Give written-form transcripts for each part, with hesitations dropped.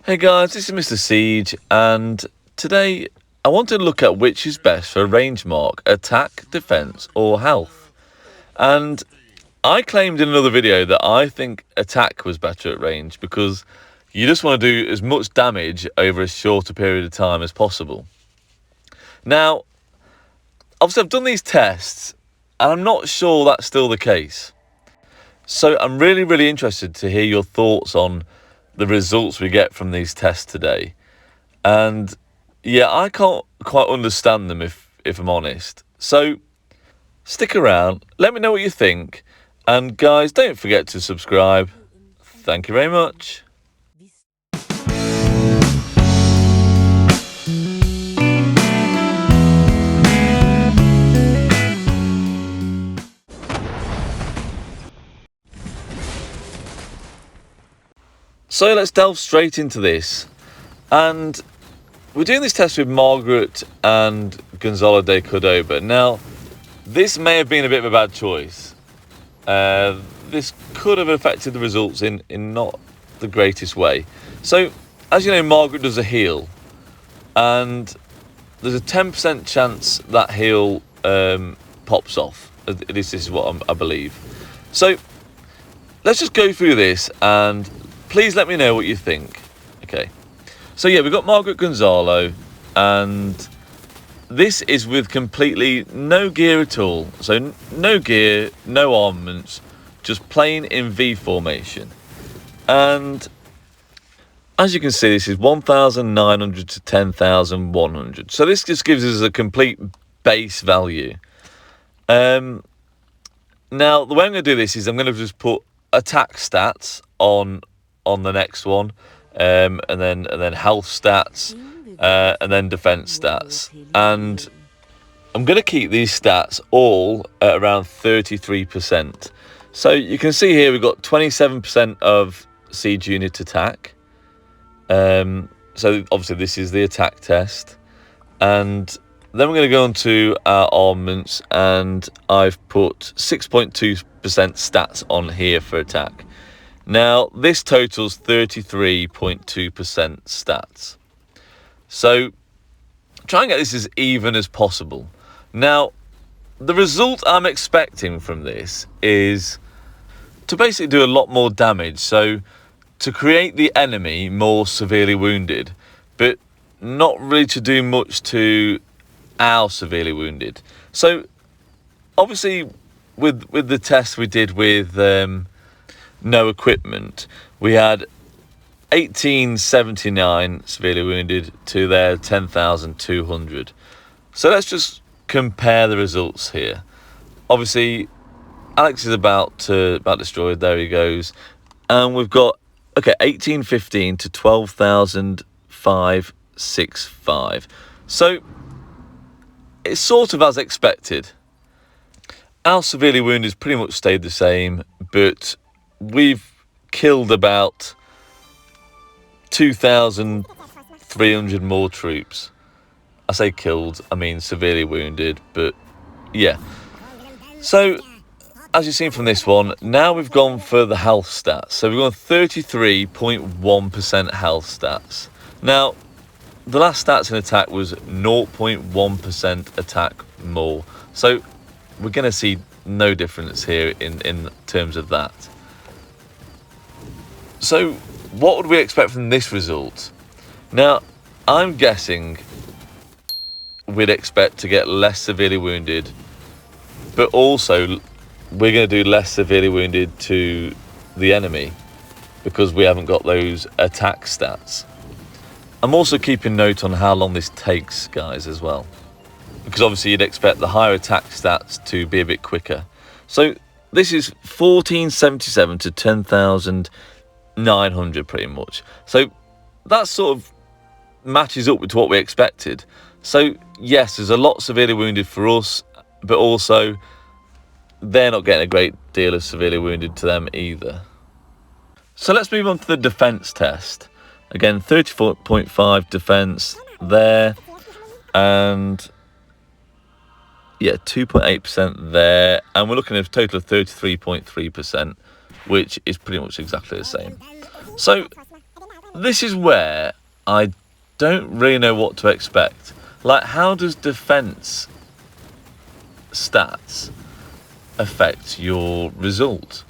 Hey guys, this is Mr. Siege, and today I want to look at which is best for a range mark: attack, defense, or health. And I claimed in another video that I think attack was better at range because you just want to do as much damage over a shorter period of time as possible. Now, obviously I've done these tests and I'm not sure that's still the case. So I'm really interested to hear your thoughts on the results we get from these tests today. And yeah, I can't quite understand them if I'm honest. So stick around, let me know what you think, and guys, don't forget to subscribe. Thank you very much. So let's delve straight into this. And we're doing this test with Margaret and Gonzalo de Cordoba. Now, this may have been a bit of a bad choice. This could have affected the results in not the greatest way. So, as you know, Margaret does a heal, and there's a 10% chance that heal pops off. At least this is what I believe. So, let's just go through this, and please let me know what you think. Okay. So yeah, we've got Margaret Gonzalo, and this is with completely no gear at all. So no gear, no armaments, just plain in V formation. And as you can see, this is 1,900 to 10,100. So this just gives us a complete base value. Now, the way I'm going to do this is I'm going to just put attack stats on the next one. And then health stats, and then defense stats, and I'm going to keep these stats all at around 33%. So you can see here we've got 27% of siege unit attack. So obviously this is the attack test, and then we're going to go on to our armaments, and I've put 6.2% stats on here for attack. Now, this totals 33.2% stats. So, try and get this as even as possible. Now, the result I'm expecting from this is to basically do a lot more damage. So, to create the enemy more severely wounded, but not really to do much to our severely wounded. So, obviously, with the test we did with no equipment, we had 1879 severely wounded to their 10,200. So let's just compare the results here. Obviously, Alex is about destroyed. There he goes, and we've got 1815 to 12,565. So it's sort of as expected. Our severely wounded pretty much stayed the same, but we've killed about 2,300 more troops. I say killed, I mean severely wounded, but yeah. So, as you've seen from this one, now we've gone for the health stats. So we've gone 33.1% health stats. Now, the last stats in attack was 0.1% attack more. So we're going to see no difference here in terms of that. So, what would we expect from this result? Now, I'm guessing we'd expect to get less severely wounded, but also we're going to do less severely wounded to the enemy because we haven't got those attack stats. I'm also keeping note on how long this takes, guys, as well, because obviously you'd expect the higher attack stats to be a bit quicker. So, this is 1477 to 10,900 pretty much. So that sort of matches up with what we expected. So yes, there's a lot severely wounded for us, but also they're not getting a great deal of severely wounded to them either. So let's move on to the defense test. Again, 34.5 defense there, and yeah, 2.8% there, and we're looking at a total of 33.3%, which is pretty much exactly the same. So This is where I don't really know what to expect. Like, how does defense stats affect your result?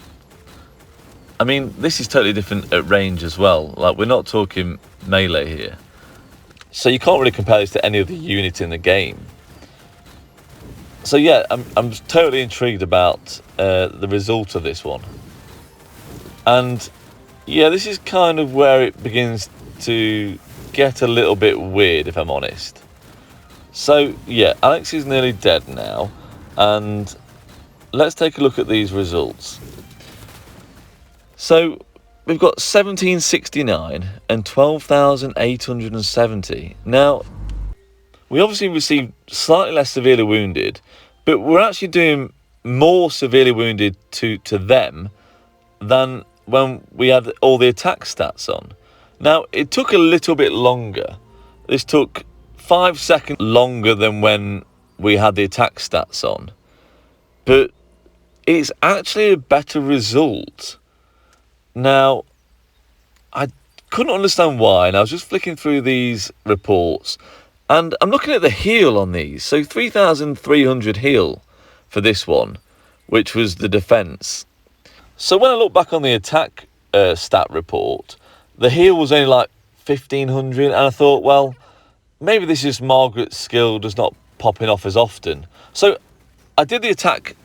I mean, this is totally different at range as well. Like, we're not talking melee here. So you can't really compare this to any other unit in the game. So yeah, I'm totally intrigued about the result of this one. And yeah, this is kind of where it begins to get a little bit weird, if I'm honest. So yeah, Alex is nearly dead now, and let's take a look at these results. So we've got 1769 and 12,870. Now, we obviously received slightly less severely wounded, but we're actually doing more severely wounded to them than when we had all the attack stats on. Now, it took a little bit longer. This took 5 seconds longer than when we had the attack stats on. But it's actually a better result. Now, I couldn't understand why, and I was just flicking through these reports, and I'm looking at the heal on these. So 3,300 heal for this one, which was the defense. So when I look back on the attack stat report, the heal was only like 1,500, and I thought, well, maybe this is Margaret's skill just not popping off as often. So I did the attack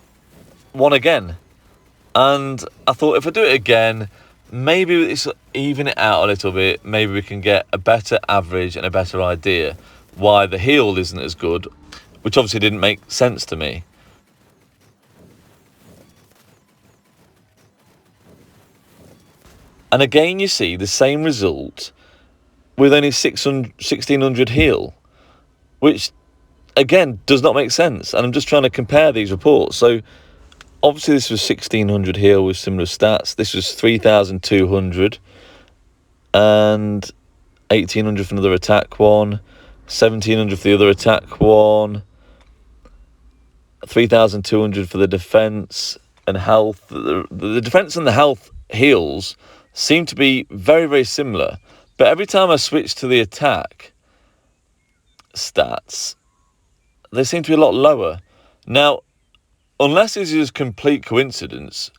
one again, and I thought if I do it again, maybe it's even it out a little bit. Maybe we can get a better average and a better idea why the heal isn't as good, which obviously didn't make sense to me. And again, you see the same result with only 1,600 heal, which again does not make sense. And I'm just trying to compare these reports. So obviously this was 1,600 heal with similar stats. This was 3,200 and 1,800 for another attack one, 1,700 for the other attack one, 3,200 for the defense and health. The defense and the health heals seem to be very, very similar. But every time I switch to the attack stats, they seem to be a lot lower. Now, unless this is complete coincidence,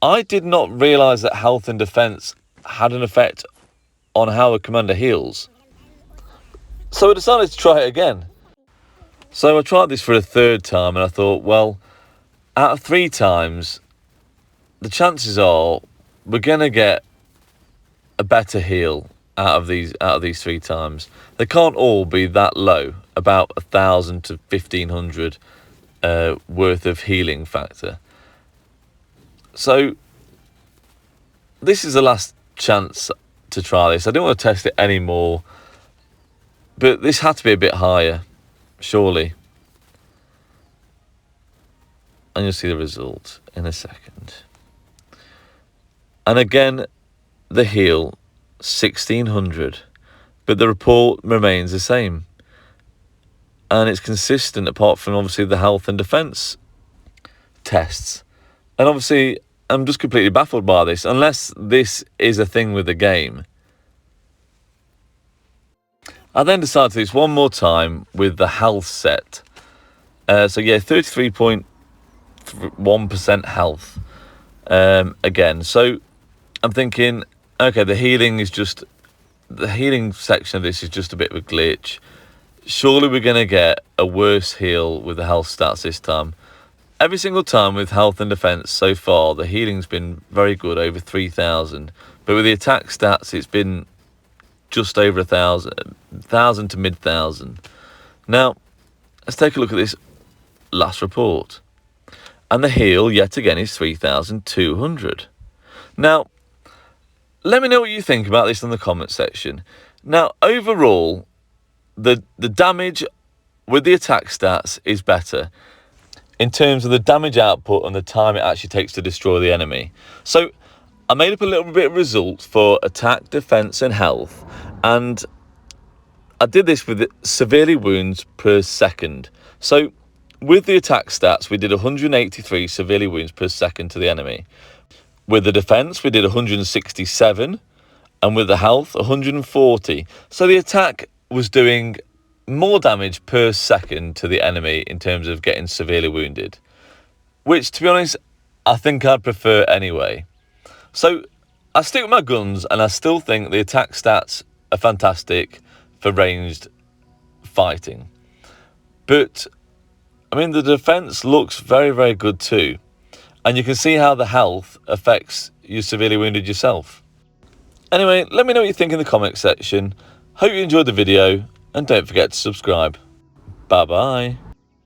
I did not realise that health and defence had an effect on how a commander heals. So I decided to try it again. So I tried this for a third time, and I thought, well, out of 3 times, the chances are we're going to get a better heal out of these 3 times. They can't all be that low, about 1,000 to 1,500 worth of healing factor. So this is the last chance to try this. I don't want to test it anymore, but this had to be a bit higher, surely. And you'll see the result in a second. And again, the heal 1,600, but the report remains the same, and it's consistent apart from obviously the health and defense tests. And obviously I'm just completely baffled by this, unless this is a thing with the game. I then decided to do this one more time with the health set. So yeah, 33.1% health again. So I'm thinking, okay, the healing section of this is just a bit of a glitch. Surely we're going to get a worse heal with the health stats this time. Every single time with health and defense so far, the healing's been very good, over 3,000. But with the attack stats, it's been just over 1,000 to mid-1,000. Now, let's take a look at this last report. And the heal, yet again, is 3,200. Now, let me know what you think about this in the comment section. Now, overall, the damage with the attack stats is better in terms of the damage output and the time it actually takes to destroy the enemy. So I made up a little bit of results for attack, defense and health, and I did this with severely wounds per second. So with the attack stats, we did 183 severely wounds per second to the enemy. With the defense, we did 167, and with the health 140. So the attack was doing more damage per second to the enemy in terms of getting severely wounded, which, to be honest, I think I'd prefer anyway. So I stick with my guns, and I still think the attack stats are fantastic for ranged fighting. But I mean, the defense looks very, very good too. And you can see how the health affects you severely wounded yourself. Anyway, let me know what you think in the comment section. Hope you enjoyed the video, and don't forget to subscribe. Bye bye.